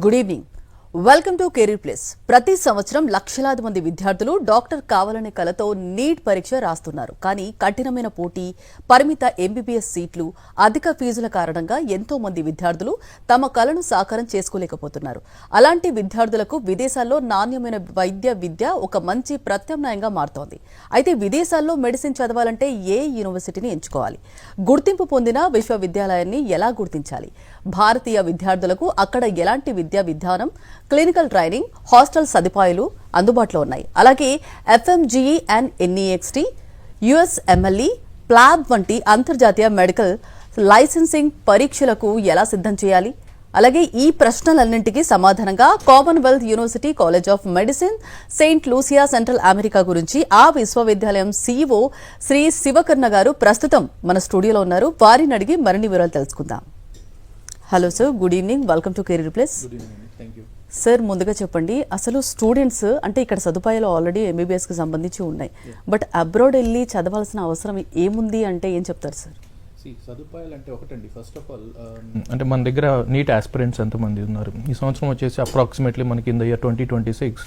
Good evening. Welcome to career place. ప్రతి సంవత్సరం లక్షలాది మంది విద్యార్థులు డాక్టర్ కావాలనే కలతో నీట్ పరీక్ష రాస్తున్నారు. కానీ కఠినమైన పోటీ, పరిమిత MBBS సీట్లు, అధిక ఫీజుల కారణంగా ఎంతో మంది విద్యార్థులు తమ కలను సాకారం చేసుకోలేకపోతున్నారు. అలాంటి విద్యార్థులకు విదేశాల్లో నాణ్యమైన విద్య ఒక మంచి ప్రత్యామ్నాయంగా మారుతోంది. అయితే విదేశాల్లో మెడిసిన్ చదవాలంటే ఏ యూనివర్సిటీని ఎంచుకోవాలి? గుర్తింపు పొందిన విశ్వవిద్యాలయాన్ని ఎలా గుర్తించాలి? భారతీయ విద్యార్థులకు అక్కడ ఎలాంటి విధానం, క్లినికల్ ట్రైనింగ్, హాస్టల్ సదుపాయాలు అందుబాటులో ఉన్నాయి. అలాగే FMGE and NEXT, USMLE, PLAB వంటి అంతర్జాతీయ మెడికల్ లైసెన్సింగ్ పరీక్షలకు ఎలా సిద్ధం చేయాలి? అలాగే ఈ ప్రశ్నలన్నింటికీ సమాధానంగా Commonwealth University college of medicine, Saint Lucia, central America గురించి ఆ విశ్వవిద్యాలయం CEO శ్రీ శివకర్ణ గారు ప్రస్తుతం మన స్టూడియోలో ఉన్నారు. వారిని అడిగి మరిన్ని వివరాలు తెలుసుకుందాం. Hello sir, good evening. Welcome to career place. Sir, ముందుగా చెప్పండి, అసలు స్టూడెంట్స్ అంటే ఇక్కడ సదుపాయాలు ఆల్రెడీ MBBSకి సంబంధించి ఉన్నాయి, బట్ అబ్రాడ్ వెళ్ళి చదవాల్సిన అవసరం ఏముంది అంటే ఏం చెప్తారు సార్? సదుపాయాలు అంటే ఒకటండి, ఫస్ట్ ఆఫ్ ఆల్ అంటే మన దగ్గర నీట్ ఆస్పిరెంట్స్ ఎంతమంది ఉన్నారు ఈ సంవత్సరం వచ్చేసి అప్రాక్సిమేట్లీ మనకి in the year 2026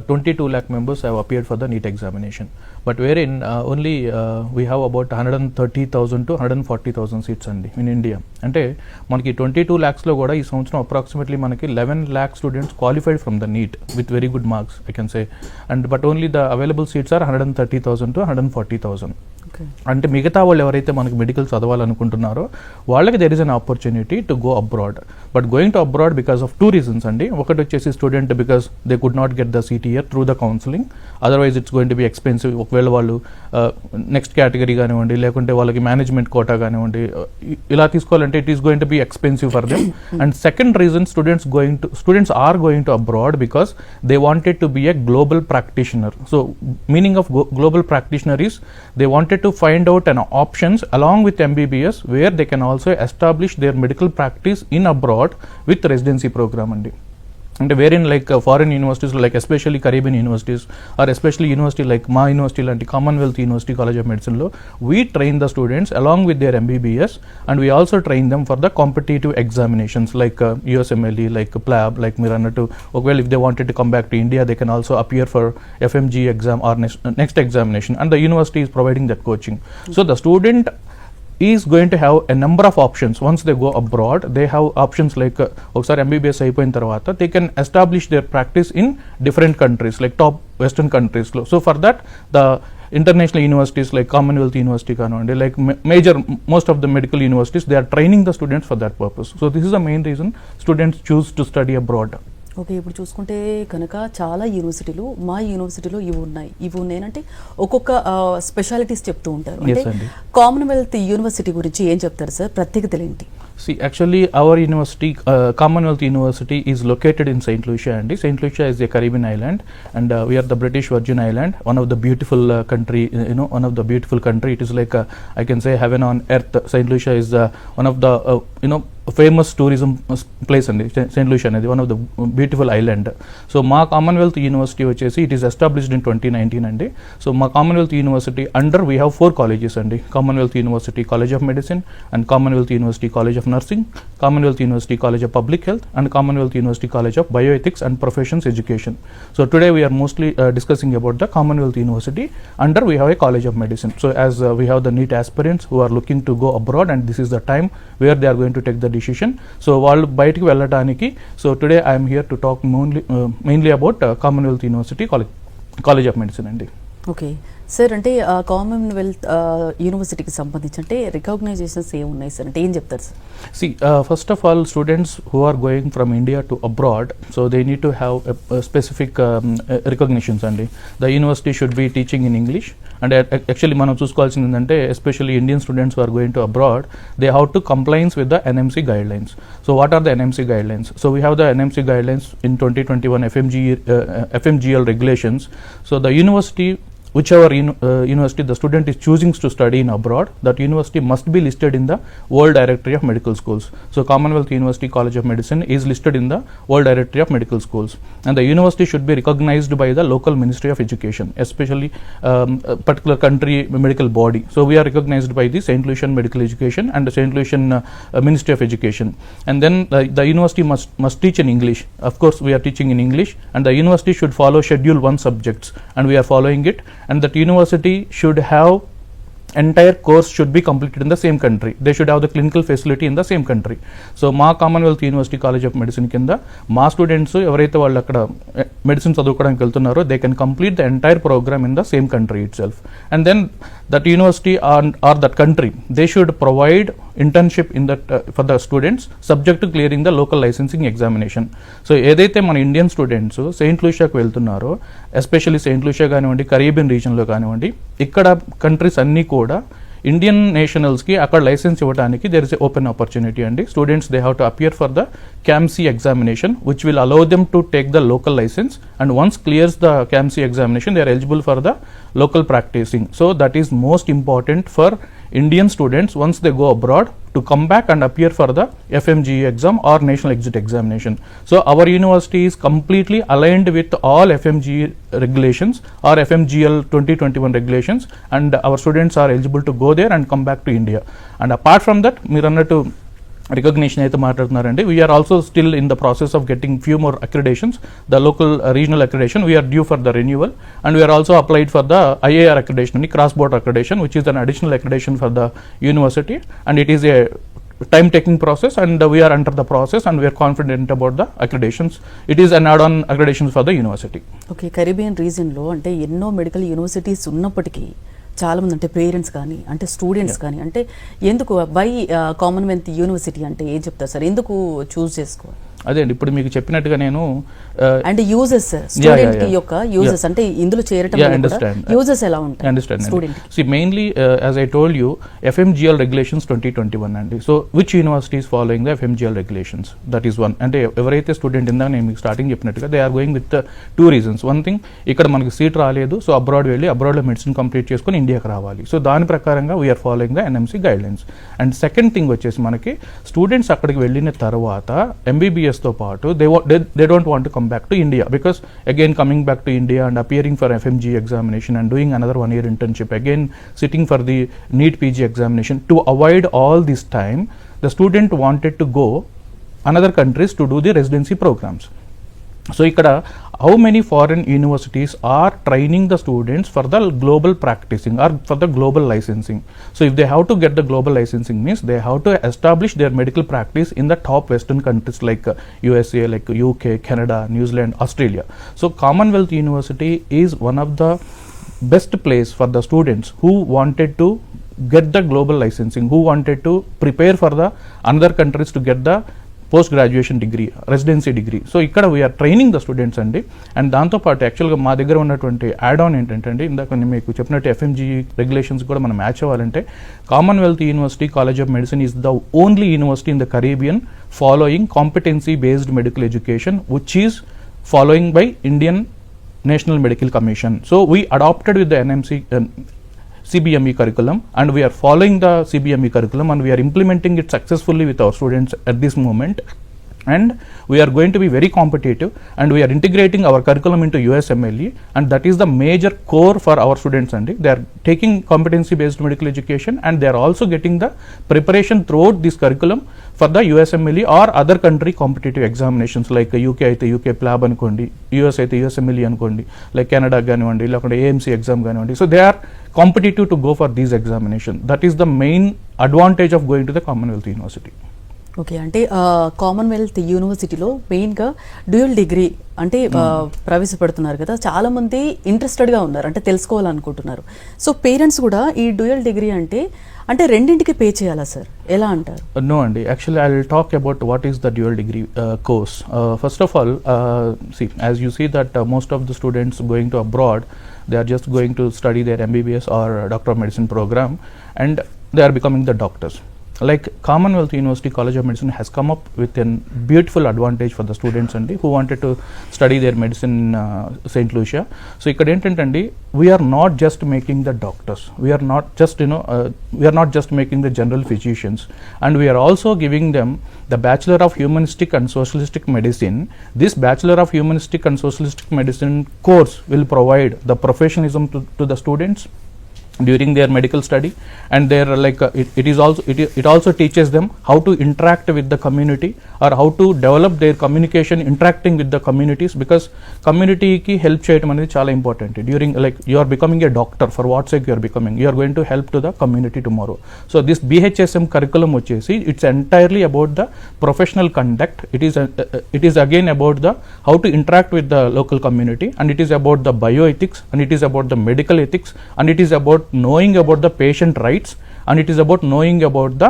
22 lakh members have appeared for the NEET examination, but wherein only we have about 130,000 to 140,000 seats అండి in India. అంటే మనకి 22 lakhsలో కూడా ఈ సంవత్సరం అప్రాక్సిమేట్లీ మనకి 11 lakh students qualified from the NEET with very good marks, I can say, and but only the available seats are 130,000 to 140,000. అంటే మిగతా వాళ్ళు ఎవరైతే మనకి మెడికల్ చదవాలనుకుంటున్నారో వాళ్ళకి there is an opportunity to go abroad, but going to abroad because of 2 reasons అండి. ఒకటి వచ్చేసి student because they could not get the seat here through the counselling, otherwise it's going to be expensive. ఒకవేళ వాళ్ళు next category కానివ్వండి, లేకుంటే వాళ్ళకి management quota కానివ్వండి, ఇలా తీసుకోవాలంటే it is going to be expensive for them. And second reason, students are going to abroad because they wanted to be a global practitioner. So meaning of global practitioner is they wanted to find out an options along with MBBS where they can also establish their medical practice in abroad with residency program andi. And wherein like foreign universities like especially Caribbean universities or especially university like my university and Commonwealth University College of Medicine lo we train the students along with their MBBS, and we also train them for the competitive examinations like USMLE, like PLAB, like Miranatu. Well, if they wanted to come back to India, they can also appear for FMG exam or next examination, and the university is providing that coaching. So the student is going to have a number of options. Once they go abroad, they have options like ఒకసారి MBBS అయిపోయిన తర్వాత they can establish their practice in different countries like top western countries. So for that the international universities like Commonwealth University కానివ్వండి, like most of the medical universities, they are training the students for that purpose. So this is the main reason students choose to study abroad. Okay, ఇప్పుడు చూసుకుంటే కనుక చాలా యూనివర్సిటీలు, మా యూనివర్సిటీలో ఇవి ఉన్నాయి అంటే ఒక్కొక్క స్పెషాలిటీస్ చెప్తూ ఉంటారు. అంటే కామన్వెల్త్ యూనివర్సిటీ గురించి ఏం చెప్తారు సార్? ప్రత్యేకతలు ఏంటి? See, actually our university, Commonwealth University, is located in Saint Lucia, and Saint Lucia is a Caribbean island, and we are the British Virgin Island, one of the beautiful country, one of the beautiful country. It is like I can say heaven on earth. Saint Lucia is one of the famous tourism place and Saint Lucia is one of the beautiful island. So ma Commonwealth University vachesi it is established in 2019 andi. So ma Commonwealth University under we have 4 colleges andi: Commonwealth University College of Medicine, and Commonwealth University College of Nursing, Commonwealth University College of Public Health, and Commonwealth University College of Bioethics and Professions Education. So today we are mostly discussing about the Commonwealth University. Under we have a College of Medicine. So as we have the NEET aspirants who are looking to go abroad, and this is the time where they are going to take the decision. So వాళ్ళు బయటికి వెళ్ళటానికి, so today I'm here to talk mainly about Commonwealth University college of medicine అండి. Okay sir, అంటే Commonwealth యూనివర్సిటీకి సంబంధించి అంటే recognitions ఏమున్నాయి sir? అంటే ఏం చెప్తారు sir? See, first of all, students who are going from India to abroad, so they need to have a specific recognitions అండి. The university should be teaching in English, and actually మనం చూసుకోవాల్సింది ఏంటంటే especially Indian students who are going to abroad, they have to compliance with the NMC guidelines. So what are the NMC guidelines? So we have the NMC guidelines in 2021 FMGL regulations. So the university whichever university the student is choosing to study in abroad, that university must be listed in the World Directory of Medical Schools. So Commonwealth University College of Medicine is listed in the World Directory of Medical Schools, and the university should be recognized by the local Ministry of Education, especially a particular country medical body. So we are recognized by the St. Lucian Medical Education and the St. Lucian Ministry of Education, and then the university must teach in English. Of course we are teaching in English, and the university should follow Schedule 1 subjects, and we are following it, and that university should have entire course should be completed in the same country. They should have the clinical facility in the same country. So మా Commonwealth University college of Medicine కింద మా students ఎవరైతే వాళ్ళు అక్కడ medicine చదువుకోవడానికి వెళ్తున్నారో they can complete the entire programme in the same country itself, and then that university or that country they should provide internship in that for the students subject to clearing the local licensing examination. So ఏదైతే మన Indian students Saint లూషియాకి వెళ్తున్నారో, especially Saint Lucia కానివ్వండి, Caribbean రీజన్లో కానివ్వండి, ఇక్కడ countries అన్నీ కూడా Indian నేషనల్స్కి అక్కడ licence ఇవ్వడానికి there is a open opportunity అండి. Students they have to appear for the CAMC examination which will allow them to take the local licence, and once clears the CAMC examination they are eligible for the local practicing. So that is most important for Indian students once they go abroad to come back and appear for the FMGE exam or national exit examination. So our university is completely aligned with all FMGE regulations or FMGL 2021 regulations, and our students are eligible to go there and come back to India. And apart from that, మీరు అన్నట్టు recognition అయితే మాట్లాడుతున్నారండి. We're also still in the process of getting few more accreditations. The local regional accreditation we're due for the renewal, and we're also applied for the IAR accreditation అని, cross border accreditation, which is an additional accreditation for the university, and it is a time taking process, and we are under the process and we are confident about the accreditations. It is an add-on accreditations for the university. Okay, Caribbean రీజియన్లో అంటే ఎన్నో medical universities ఉన్నప్పటికీ చాలా మంది అంటే parents కానీ అంటే students కానీ అంటే ఎందుకు వై కామన్వెల్త్ యూనివర్సిటీ అంటే ఏం చెప్తారు సార్, ఎందుకు చూస్ చేసుకోవాలి? అదే అండి, ఇప్పుడు మీకు చెప్పినట్టుగా నేను అంటే యూజెస్ స్టూడెంట్ కి యొక్క యూజెస్ అంటే ఇందులో చేరటం యూజెస్ ఎలా ఉంటాయి understand student? See, mainly as I told you, FMGL regulations 2021 అండి. So which university is following the FMGL regulations? That is one. అంటే ఎవరైతే స్టూడెంట్ ఇందా నేను మీకు స్టార్టింగ్ చెప్పినట్టుగా they are going with two reasons. One thing, ఇక్కడ మనకి seat రాలేదు, సో అబ్రాడ్ వెళ్ళి అబ్రాడ్లో మెడిసిన్ కంప్లీట్ చేసుకొని ఇండియాకి రావాలి. సో దాని ప్రకారంగా we're following the NMC guidelines. And second thing వచ్చేసి మనకి స్టూడెంట్స్ అక్కడికి వెళ్ళిన తర్వాత MBBS తో పాటు they don't want to come back to India, because again coming back to India and appearing for FMG examination and doing another 1 year internship, again sitting for the NEET PG examination, to avoid all this time the student wanted to go another countries to do the residency programs. So ఇక్కడ how many foreign universities are training the students for the global practicing or for the global licensing? So if they have to get the global licensing, means they have to establish their medical practice in the top western countries like USA, like UK, Canada, New Zealand, Australia. So Commonwealth University is one of the best place for the students who wanted to get the global licensing, who wanted to prepare for the another countries to get the post graduation degree, residency degree. So ఇక్కడ we are training the students అండి. And దాంతోపాటు యాక్చువల్గా మా దగ్గర ఉన్నటువంటి add on ఏంటంటే అండి, ఇందాక మీకు చెప్పినట్టు FMG రెగ్యులేషన్స్ కూడా మనం మ్యాచ్ అవ్వాలంటే Commonwealth University college of Medicine is the only university in the Caribbean following competency based medical education which is following by Indian National Medical Commission. So we adapted with the NMC CBME curriculum, and we are following the CBME curriculum and we are implementing it successfully with our students at this moment, and we are going to be very competitive, and we are integrating our curriculum into USMLE, and that is the major core for our students. And they are taking competency based medical education, and they are also getting the preparation throughout this curriculum for the USMLE or other country competitive examinations like UK అయితే UK PLAB అనుకోండి, US అయితే USMLE అనుకోండి, like Canada కానివ్వండి, లేకుంటే AMC exam కానివ్వండి. So they are competitive to go for these examination. That is the main advantage of going to the Commonwealth University. Okay, అంటే Commonwealth యూనివర్సిటీలో మెయిన్గా డ్యూయల్ డిగ్రీ అంటే ప్రవేశపెడుతున్నారు కదా, చాలా మంది ఇంట్రెస్టెడ్గా ఉన్నారు, అంటే తెలుసుకోవాలనుకుంటున్నారు. సో పేరెంట్స్ కూడా ఈ డ్యూయల్ డిగ్రీ అంటే అంటే రెండింటికి పే చేయాలా సార్, ఎలా అంటారు? నో అండి, actually I will talk about what is the dual degree course. First of all, see, as you see that most of the students going to abroad, they are just going to study their MBBS or Doctor of Medicine program, and they are becoming the doctors. like Commonwealth University College of Medicine has come up with a beautiful advantage for the students and who wanted to study their medicine in St. Lucia. So ఇక్కడ ఏంటంటే we are not just making the doctors, we are not just we are not just making the general physicians, and we are also giving them the Bachelor of Humanistic and Socialistic Medicine. This Bachelor of Humanistic and Socialistic Medicine course will provide the professionalism to the students during their medical study, and they're like it also teaches them how to interact with the community or how to develop their communication interacting with the communities, because community ki help cheyadam anedi chaala important. During like you are becoming a doctor, for what sake you are becoming, you are going to help to the community tomorrow. So this BHSM curriculum vachesi it's entirely about the professional conduct. It is again about the how to interact with the local community, and it is about the bioethics, and it is about the medical ethics, and it is about knowing about the patient rights, and it is about knowing about the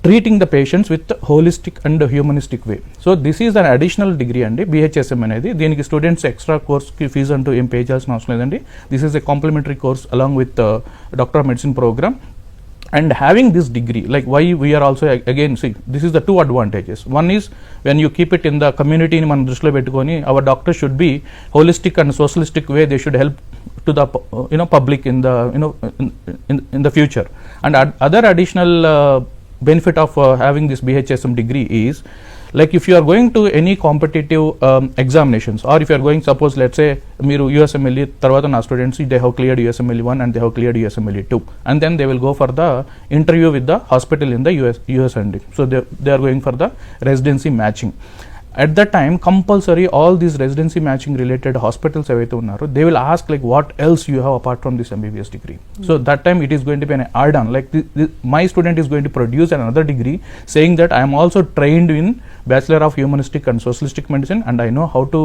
treating the patients with holistic and humanistic way. So this is an additional degree and BHSM అనేది దీనికి students extra course కి fees అంటూ ఏం pay చేయాల్సిన అవసరం లేదండి. This is a complimentary course along with doctor of medicine program. And having this degree, like why we are also again see this is the two advantages. One is when you keep it in the community ni man drishlo pettukoni, our doctors should be holistic and socialistic way, they should help to the public in the in the future. And other additional benefit of having this BHSM degree is like if you are going to any competitive examinations, or if you are going, suppose let's say మీరు USMLE తర్వాత నా students they have cleared USMLE 1 and they have cleared USMLE 2, and then they will go for the interview with the hospital in the US and so they are going for the residency matching. At that time compulsory all these residency matching related hospitals evaithe unnaro, they will ask like what else you have apart from this MBBS degree. So that time it is going to be an add-on, like my student is going to produce another degree saying that I am also trained in Bachelor of Humanistic and Socialistic Medicine, and I know how to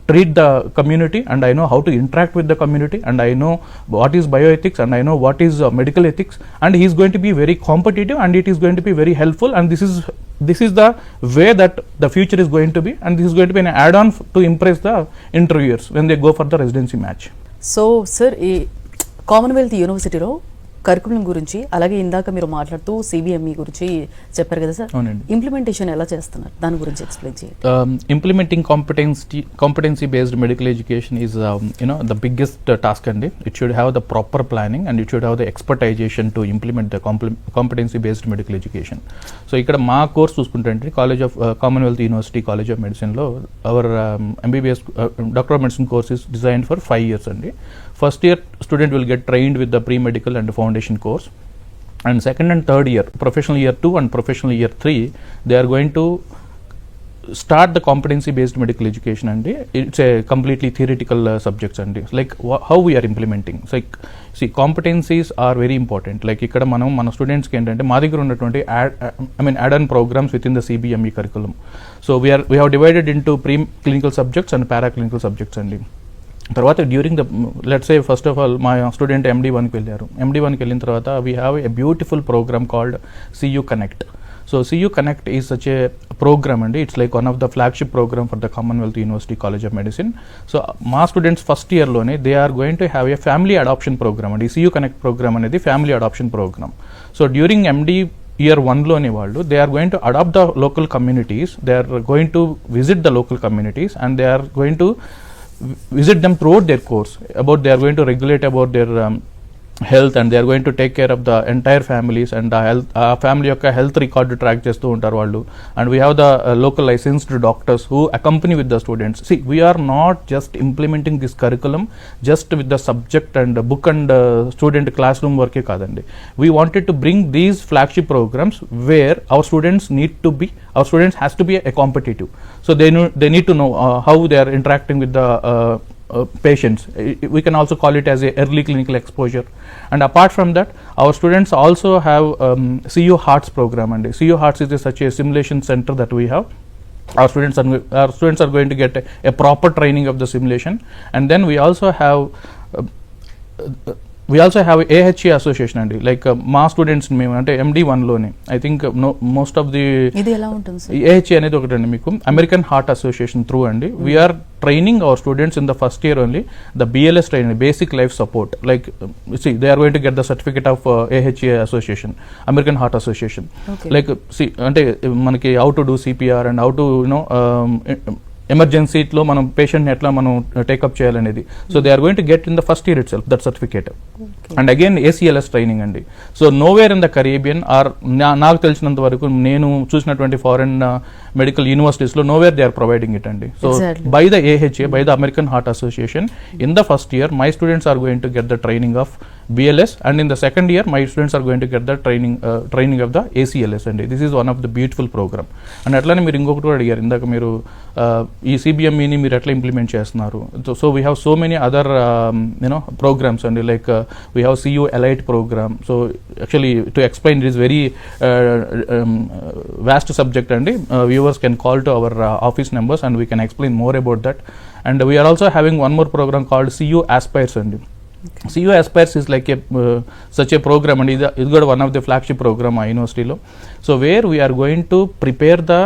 treat the community, and I know how to interact with the community, and I know what is bioethics, and I know what is medical ethics, and he is going to be very competitive, and it is going to be very helpful, and this is the way that the future is going to be, and this is going to be an add-on to impress the interviewers when they go for the residency match. So sir ఈ Commonwealth యూనివర్సిటీలో curriculum గురించి, అలాగే ఇందాక మీరు మాట్లాడుతూ CBME గురించి చెప్పారు కదా సార్, ఇంప్లిమెంటేషన్ ఎలా చేస్తున్నారు దాని గురించి ఎక్స్ప్లెయిన్ చేయండి. Implementing competency based medical education is the biggest task, and it should have the proper planning, and it should have the expertization to implement the competency based medical education. So ఇక్కడ మా course చూసుకుంటే college of Commonwealth University college of మెడిసిన్లో our MBBS doctor of medicine course is designed for 5 years అండి. First year student will get trained with the pre-medical and foundation course, and second and third year, professional year 2 and professional year 3, they are going to start the competency based medical education, and it's a completely theoretical subjects, and like how we are implementing. So like, see, competencies are very important. Like ikkada mana students ki entante ma daggara unnatuvanti add-on programs within the CBME curriculum. So we have divided into pre-clinical subjects and paraclinical subjects, and తర్వాత during the let's say first of all మా student MD1కి వెళ్ళారు. MD1కి వెళ్ళిన తర్వాత we have a beautiful programme called CU Connect. So CU Connect is such a programme అండి. It's like one of the flagship programme for the Commonwealth University college of medicine. So మా students first ఇయర్లోనే they are going to have a family adoption programme అండి. CU Connect programme అనేది family adoption programme. So during MD year 1లోని వాళ్ళు they are going to adopt the local communities, they are going to visit the local communities, and they are going to visit them throughout their course. They are going to regulate about their health, and they are going to take care of the entire families, and the health family యొక్క health record track చేస్తూ ఉంటారు వాళ్ళు. And we have the local licensed doctors who accompany with the students. See, we are not just implementing this curriculum just with the subject and book and student classroom work కాదండి. We wanted to bring these flagship programs where our students has to be a competitive. So they need to know how they are interacting with the patients. We can also call it as a early clinical exposure, and apart from that our students also have CU Hearts program, and CU Hearts is such a simulation center that we have. Our students are going to get a proper training of the simulation, and then we also have we also have AHA association అండి, like మా స్టూడెంట్స్ మేము అంటే MD1లోనే I think most of the ఇది ఎలా ఉంటుంది sir? AHA అనేది ఒకటండి మీకు అమెరికన్ హార్ట్ అసోసియేషన్ త్రూ అండి. We're training our students in the first year only the BLS training, basic life support, like they are going to get the certificate of AHA association, American Heart Association. Like అంటే మనకి how to do CPR and how to ఎమర్జెన్సీలో మనం పేషెంట్ని ఎట్లా మనం take up చేయాలనేది. So they are going to get in the first year itself that certificate. And again ACLS training అండి. So nowhere in the Caribbean or నాకు తెలిసినంత వరకు నేను చూసినటువంటి ఫారెన్ మెడికల్ యూనివర్సిటీస్లో nowhere they are providing it అండి. So by the AHA, by the American Heart Association, in the first year my students are going to get the training of BLS, and in the second year my students are going to get the training of the ACLS అండి. This is one of the beautiful program. And అట్లానే మీరు ఇంకొకటి కూడా అడిగారు ఇందాక, మీరు ఈ CBMEని మీరు ఎట్లా ఇంప్లిమెంట్ చేస్తున్నారు. So we have so many other programs అండి, like we have CU Elite program. So actually to explain it is very vast subject అండి. Viewers can call to our office numbers and we can explain more about that. And we are also having one more program called CU Aspires అండి. CU Aspires is like such a program, and it's got one of the flagship program at university lo. So where we are going to prepare the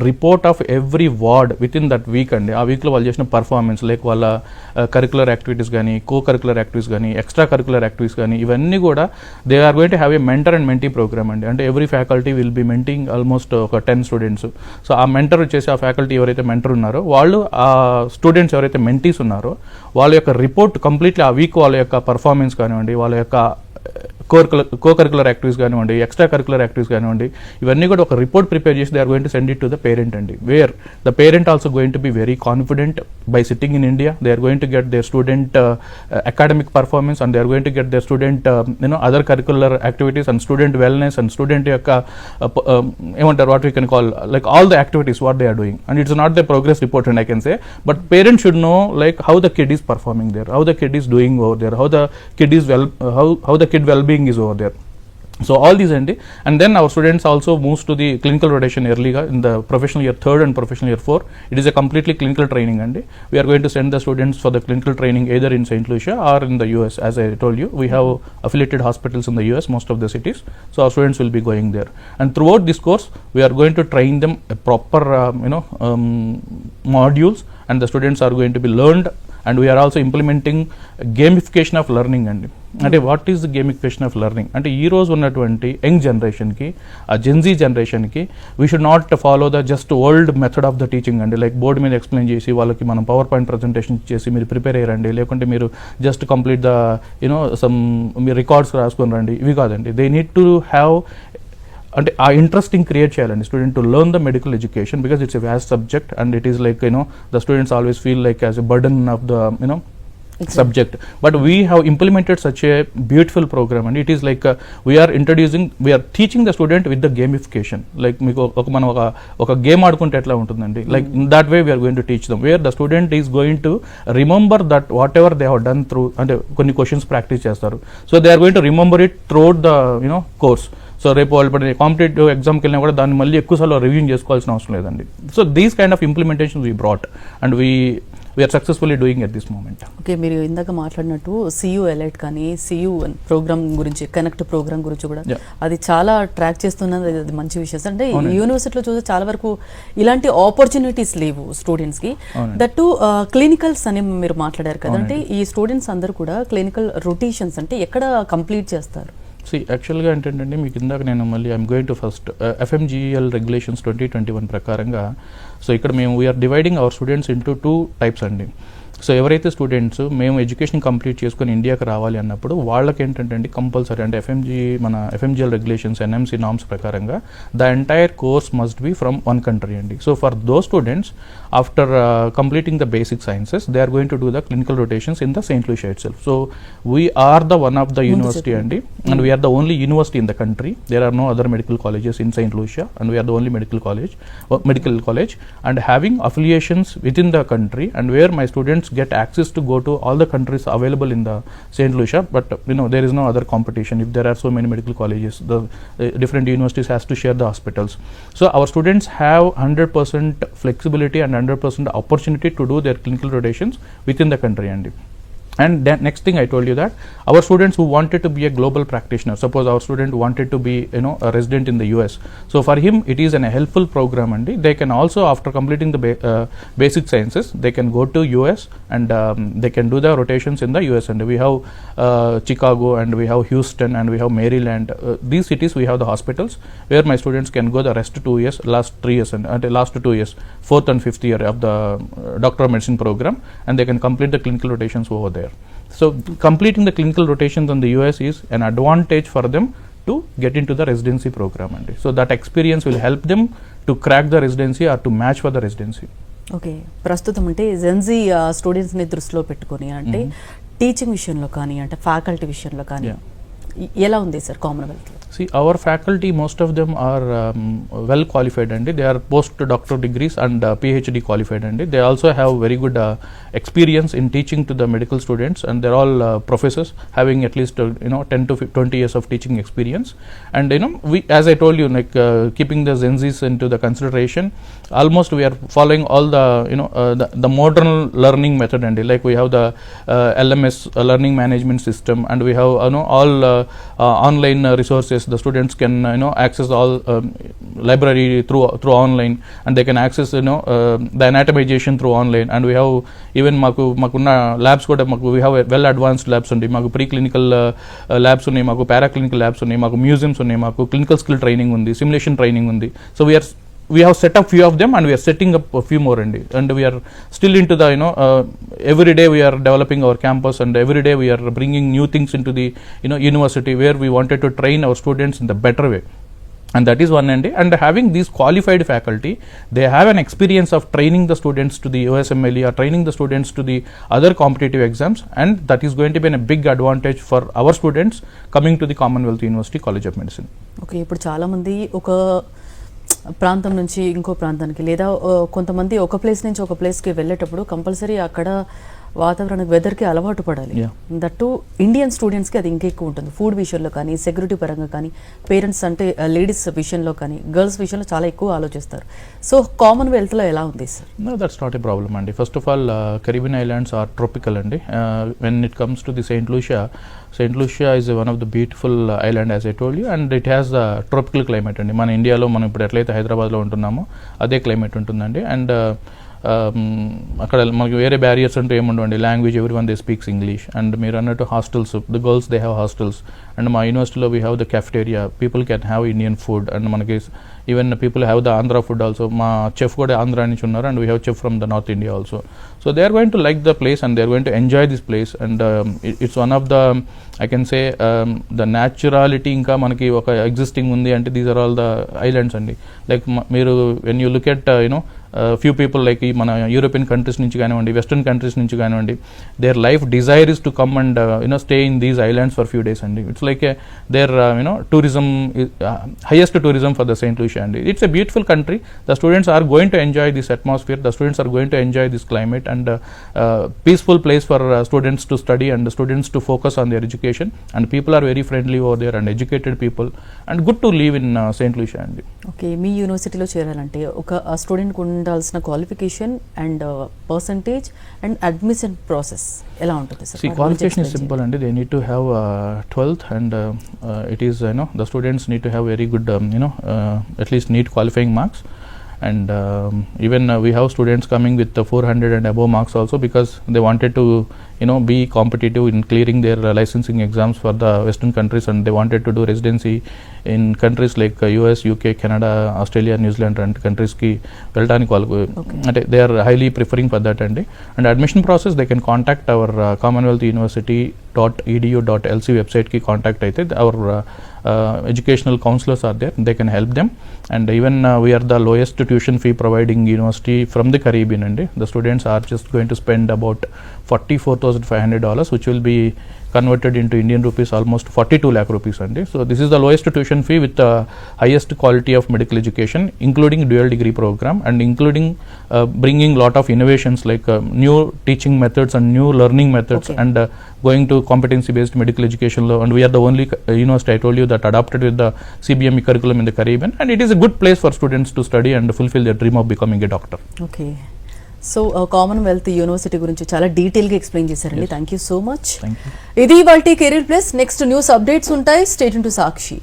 report of every ward with in that week అండి. ఆ వీక్లో వాళ్ళు చేసిన performance, like వాళ్ళ curricular activities కానీ, co curricular activities కానీ, extra curricular activities కానీ, ఇవన్నీ కూడా they are going to have a mentor and mentee program అండి. అంటే every faculty will be mentoring almost ఒక 10 స్టూడెంట్స్. సో ఆ మెంటర్ వచ్చేసి, ఆ ఫ్యాకల్టీ ఎవరైతే మెంటర్ ఉన్నారో వాళ్ళు, ఆ స్టూడెంట్స్ ఎవరైతే మెంటీస్ ఉన్నారో వాళ్ళ యొక్క రిపోర్ట్ కంప్లీట్లీ ఆ వీక్ వాళ్ళ యొక్క పర్ఫార్మెన్స్ కానివ్వండి, వాళ్ళ యొక్క కో కరికులర్ యాక్టివిటీస్ కానివ్వండి, ఎక్స్ట్రా కరికులర్ యాక్టివిటీస్ కానివ్వండి, ఇవన్నీ కూడా ఒక రిపోర్ట్ ప్రిపేర్ చేసి they are going to send it to the parent అండి. Where the parent also going to be very confident by sitting in India. They are going to get their student academic performance, and they are going to get their student other curricular activities and student wellness and student యొక్క ఏమంటారు, what we can call like all the activities what they are doing. And it's not the progress report and I can say, but parents should know like how the kid is performing there, how the kid is doing over there, how the kid well-being is over there. So all these and then our students also moves to the clinical rotation earlier in the professional year 3rd and professional year 4. It is a completely clinical training and we are going to send the students for the clinical training either in St. Lucia or in the US. As I told you, we have affiliated hospitals in the US, most of the cities, so our students will be going there. And throughout this course we are going to train them a proper modules, and the students are going to be learned. And we are also implementing gamification of learning అండి. అంటే what is the gamification of learning అంటే, ఈ రోజు ఉన్నటువంటి young జనరేషన్కి, ఆ Gen Z జనరేషన్కి we should not follow the just old method of the teaching అండి. లైక్ బోర్డు మీద ఎక్స్ప్లెయిన్ చేసి వాళ్ళకి మనం పవర్ పాయింట్ ప్రజెంటేషన్ చేసి మీరు ప్రిపేర్ అయ్యారండి, లేకుంటే మీరు జస్ట్ కంప్లీట్ ద సమ్ మీరు రికార్డ్స్ రాసుకొని రండి, ఇవి కాదండి. దే నీడ్ టు హ్యావ్ అంటే ఆ ఇంట్రెస్టింగ్ క్రియేట్ చేయాలండి student to learn the medical education, because it's a vast subject and it is like the students always feel like as a burden of the subject, but we have implemented such a beautiful program and it is like we are teaching the student with the gamification. Like meeku oka game adukunte etla untundandi, like in that way we are going to teach them, where the student is going to remember that whatever they have done through ante konni questions practice chestaru, so they are going to remember it throughout the course. So రేపు వాళ్ళు పడిన competitive ఎగ్జామ్కి వెళ్ళినా కూడా దాన్ని మళ్ళీ ఎక్కువసార్లు రివ్యూన్ చేసుకోవాల్సిన అవసరం లేదండి. So these kind of implementation we brought and we are successfully doing at this moment. Okay, మీరు ఇందాక మాట్లాడినట్టు CU Elite కానీ CU ప్రోగ్రామ్ గురించి, కనెక్ట్ ప్రోగ్రామ్ గురించి కూడా అది చాలా ట్రాక్ చేస్తున్నది, అది మంచి విషయం. అంటే యూనివర్సిటీలో చూస్తే చాలా వరకు ఇలాంటి ఆపర్చునిటీస్ లేవు స్టూడెంట్స్కి. దట్టు క్లినికల్స్ అని మీరు మాట్లాడారు కదా, అంటే ఈ స్టూడెంట్స్ అందరూ కూడా క్లినికల్ రొటేషన్స్ అంటే ఎక్కడ కంప్లీట్ చేస్తారు? యాక్చువల్గా ఏంటంటే మీకు ఇందాక నేను మళ్ళీ I'm going to first FMGL regulations 2021 ప్రకారంగా, సో ఇక్కడ మేము we're dividing our students into 2 types అండి. సో ఎవరైతే స్టూడెంట్స్ మేము ఎడ్యుకేషన్ కంప్లీట్ చేసుకొని ఇండియాకి రావాలి అన్నప్పుడు వాళ్ళకి ఏంటంటే కంపల్సరీ అంటే FMGL రెగ్యులేషన్స్ NMC నామ్స్ ప్రకారంగా the entire course must be from one country అండి. So for those students after completing the basic sciences they are going to do the clinical rotations in the St. Lucia itself. So we are the one of the university అండి, and we're the only university in the country. There are no other medical colleges in St. Lucia and we are the only medical college and having affiliations within the country, and where my students get access to go to all the countries available in the St. Lucia, but there is no other competition. If there are so many medical colleges, the different universities has to share the hospitals. So our students have 100% flexibility and 100% opportunity to do their clinical rotations within the country. And And then next thing I told you that our students who wanted to be a global practitioner, suppose our student wanted to be a resident in the US, so for him it is a helpful program, and they can also, after completing the basic sciences, they can go to US and they can do the rotations in the US. And we have Chicago, and we have Houston, and we have Maryland. These cities we have the hospitals where my students can go the rest 2 years, last 3 years, and last 2 years, 4th and 5th year of the Doctor of Medicine program, and they can complete the clinical rotations over there. So completing the clinical rotations in the US is an advantage for them to get into the residency program, and so that experience will help them to crack the residency or to match for the residency. Okay, ప్రస్తుతం అంటే Gen Z స్టూడెంట్స్ని దృష్టిలో పెట్టుకొని అంటే teaching విషయంలో కానీ అంటే faculty విషయంలో కానీ ఎలా ఉంది sir Commonwealth? See, our faculty, most of them are well qualified, and they are post-doctoral degrees and PhD qualified, and they also have very good experience in teaching to the medical students, and they're all professors having at least 10 to 20 years of teaching experience. And we, as I told you, like keeping the Zenzis into the consideration, almost we are following all the the modern learning method, and like we have the LMS learning management system, and we have all online resources. The students can access all library through online, and they can access the anatomization through online. And we have even makunna labs kuda we have well advanced labs undi, maku preclinical labs unnai, maku paraclinical labs unnai, maku museums unnai, maku clinical skill training undi, simulation training undi. So we have set up few of them, and we are setting up a few more, and we are still into the every day we are developing our campus, and every day we are bringing new things into the university, where we wanted to train our students in the better way. And that is one. And having these qualified faculty, they have an experience of training the students to the USMLE or training the students to the other competitive exams, and that is going to be a big advantage for our students coming to the Commonwealth University College of Medicine. Okay, ఇప్పుడు చాలా మంది ఒక ప్రాంతం నుంచి ఇంకో ప్రాంతానికి, లేదా కొంతమంది ఒక ప్లేస్ నుంచి ఒక ప్లేస్కి వెళ్ళేటప్పుడు కంపల్సరీ అక్కడ వాతావరణ వెదర్కి అలవాటు పడాలి. దట్టు ఇండియన్ స్టూడెంట్స్కి అది ఇంకా ఎక్కువ ఉంటుంది. ఫుడ్ విషయంలో కానీ, సెక్యూరిటీ పరంగా కానీ, పేరెంట్స్ అంటే లేడీస్ విషయంలో కానీ, గర్ల్స్ విషయంలో చాలా ఎక్కువ ఆలోచిస్తారు. సో కామన్వెల్త్లో ఎలా ఉంది sir? No, that's not a problem, అండి. First of all Caribbean islands are tropical, అండి. When it comes to the Saint Lucia is one of the beautiful island, as I told you, and it has a tropical climate, అండి. మన ఇండియాలో మనం ఇప్పుడు ఎట్లయితే హైదరాబాద్లో ఉంటున్నామో అదే క్లైమేట్ ఉంటుందండి. అండ్ అక్కడ మనకి వేరే బ్యారియర్స్ అంటూ ఏముండవండి. Language everyone they speaks English. And మీరు అన్నట్టు hostels, the girls they have hostels. And మా యూనివర్సిటీలో we have the cafeteria, people can have Indian food. And మనకి even people have the Andhra food also. మా chef కూడా ఆంధ్ర నుంచి ఉన్నారు, and we have chef from the north India also. So they are going to like the place, and they are going to enjoy this place. And it's one of the I can say the naturality ఇంకా మనకి ఒక existing ఉంది అంటే these are all the islands అండి. Like మీరు when you look at few people like ఈ మన European countries నుంచి కానివ్వండి, వెస్టర్న్ కంట్రీస్ నుంచి కానివ్వండి, their life desire is to come and stay in these islands for few days అండి. It's like their tourism highest tourism for the Saint Lucia, and it's a beautiful country. The students are going to enjoy this atmosphere, the students are going to enjoy this climate, and peaceful place for students to study and students to focus on their education, and people are very friendly over there and educated people, and good to live in Saint Lucia. And okay, మీ యూనివర్సిటీలో చేరాలంటే ఒక స్టూడెంట్కి ఉండాల్సిన qualification and percentage and admission process ఎలా ఉంటుంది sir? See, qualification is simple, and they need to have 12th, and it is the students need to have very good at least NEET qualifying marks. And even we have students coming with 400 and above marks also, because they wanted to be competitive in clearing their licensing exams for the western countries, and they wanted to do residency in countries like US, UK, Canada, Australia, New Zealand and countries ki veldaniki vallu ante they are highly preferring for that. And admission process they can contact our Commonwealth University.edu.lc website ki contact aithe our educational counselors are there, they can help them. And even we are the lowest tuition fee providing university from the Caribbean, and the students are just going to spend about $44,500, which will be converted into Indian rupees almost 42 lakh rupees. And so this is the lowest tuition fee with the highest quality of medical education, including dual degree program, and including bringing lot of innovations like new teaching methods and new learning methods. Okay. And going to competency based medical education law, and we are the only university I told you that adopted with the CBME curriculum in the Caribbean, and it is a good place for students to study and fulfill their dream of becoming a doctor. Okay, so commonwealth university గురించి చాలా detail గా explain చేశారండి. Thank you so much. Thank you. ఇది ఇవాల్టి career plus. Next news updates ఉంటాయి. Stay tune to Sakshi.